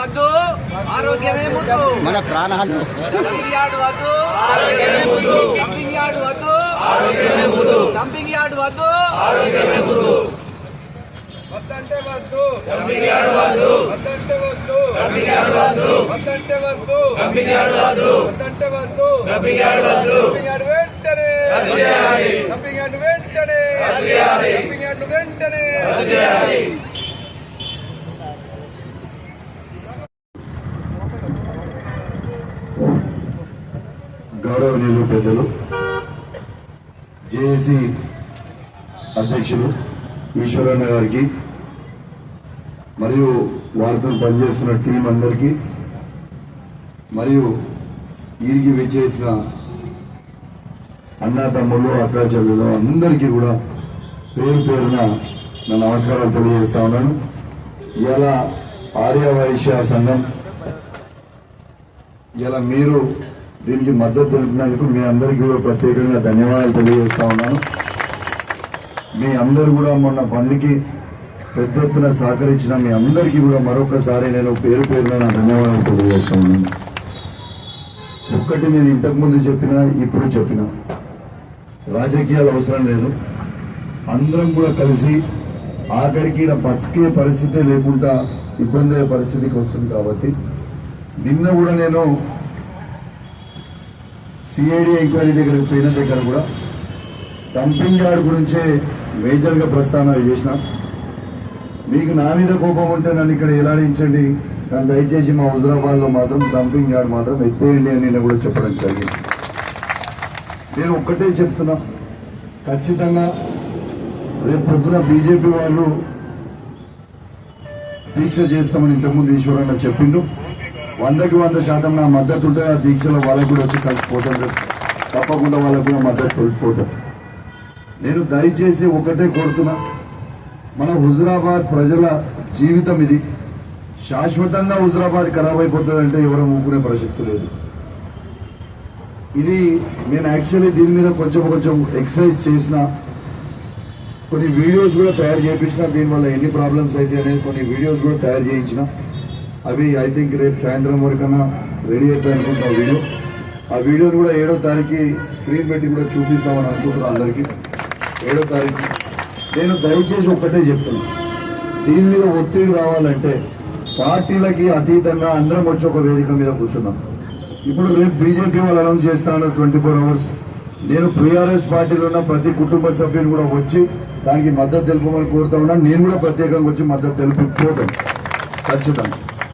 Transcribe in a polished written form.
వద్దు ఆరోగ్యమే ముద్దు మన ప్రాణాలు డంపింగ్ యార్డ్ వద్దు ఆరోగ్యమే ముద్దు డంపింగ్ యార్డ్ వద్దు ఆరోగ్యమే ముద్దు డంపింగ్ యార్డ్ వద్దు ఆరోగ్యమే ముద్దు వద్దంటే వద్దు డంపింగ్ యార్డ్ వద్దు వద్దంటే వద్దు డంపింగ్ యార్డ్ వద్దు వద్దంటే వద్దు డంపింగ్ యార్డ్ వద్దు వద్దంటే వద్దు డంపింగ్ యార్డ్ వద్దు డంపింగ్ యార్డ్ వెంటనే అదియాలి డంపింగ్ యార్డ్ వెంటనే అదియాలి డంపింగ్ యార్డ్ వెంటనే అదియాలి గౌరవనీయులు పెద్దలు జేఏసీ అధ్యక్షులు ఈశ్వరన్న గారికి మరియు వారితో పనిచేస్తున్న టీం అందరికీ మరియు వీరికి విచ్చేసిన అన్నా తమ్ముళ్ళు అక్కా చెల్లెలు అందరికీ కూడా పేరు పేరున నా నమస్కారాలు తెలియజేస్తా ఉన్నాను. ఇలా ఆర్య వైశ్య సంఘం ఇలా మీరు దీనికి మద్దతు తెలిపినందుకు మీ అందరికీ కూడా ప్రత్యేకంగా ధన్యవాదాలు తెలియజేస్తా ఉన్నాను. మీ అందరూ కూడా మొన్న బంద్కి పెద్ద ఎత్తున సహకరించిన మీ అందరికీ కూడా మరొకసారి నేను పేరు పేరున నా ధన్యవాదాలు తెలియజేస్తా ఉన్నాను. ఒక్కటి నేను ఇంతకుముందు చెప్పినా ఇప్పుడు చెప్పినా రాజకీయాలు అవసరం లేదు. అందరం కూడా కలిసి ఆఖరికి బతికే పరిస్థితే లేకుండా ఇబ్బంది అయ్యే పరిస్థితికి వస్తుంది కాబట్టి నిన్న కూడా నేను సిఐడి ఎంక్వైరీ దగ్గరికి పోయిన దగ్గర కూడా డంపింగ్ యార్డ్ గురించే మేజర్గా ప్రస్తావన చేసిన. మీకు నా మీద కోపం ఉంటే నన్ను ఇక్కడ ఎలాడించండి, కానీ దయచేసి మా హుజరాబాద్లో మాత్రం డంపింగ్ యార్డ్ మాత్రం ఎత్తేయండి అని నేను కూడా చెప్పడం జరిగింది. నేను ఒక్కటే చెప్తున్నా, ఖచ్చితంగా రేపు పొద్దున బీజేపీ వాళ్ళు దీక్ష చేస్తామని ఇంతకుముందు ఈశ్వరన్న చెప్పిండు. 100% నా మద్దతు ఉంటే ఆ దీక్షలో వాళ్ళకు కూడా వచ్చి కలిసిపోతారు. తప్పకుండా వాళ్ళకు కూడా మద్దతు తొలిపోతారు. నేను దయచేసి ఒకటే కోరుతున్నా, మన హుజరాబాద్ ప్రజల జీవితం ఇది. శాశ్వతంగా హుజరాబాద్ ఖరాబ్ అయిపోతుందంటే ఎవరో ఊపుకునే ప్రసక్తి లేదు. ఇది నేను యాక్చువల్లీ దీని మీద కొంచెం ఎక్సర్సైజ్ చేసిన, కొన్ని వీడియోస్ కూడా తయారు చేయించిన, దీనివల్ల ఎన్ని ప్రాబ్లమ్స్ అయితే అనేది కొన్ని వీడియోస్ కూడా తయారు చేయించిన. అవి ఐ థింక్ రేపు సాయంత్రం వరకన్నా రెడీ అవుతాయి అనుకుంటున్నా వీడియో. ఆ వీడియోని కూడా 7వ తారీఖు స్క్రీన్ పెట్టి కూడా చూపిస్తామని అనుకుంటున్నాను అందరికీ. 7వ తారీఖు నేను దయచేసి ఒక్కటే చెప్తున్నా, దీని మీద ఒత్తిడి రావాలంటే పార్టీలకి అతీతంగా అందరం వచ్చి ఒక వేదిక మీద కూర్చున్నాం. ఇప్పుడు రేపు బీజేపీ వాళ్ళు అనౌన్స్ చేస్తా ఉన్నారు 24 hours. నేను టీఆర్ఎస్ పార్టీలో ఉన్న ప్రతి కుటుంబ సభ్యులు కూడా వచ్చి దానికి మద్దతు తెలుపమని కోరుతా ఉన్నాను. నేను కూడా ప్రత్యేకంగా వచ్చి మద్దతు తెలిపిపోతాను ఖచ్చితంగా.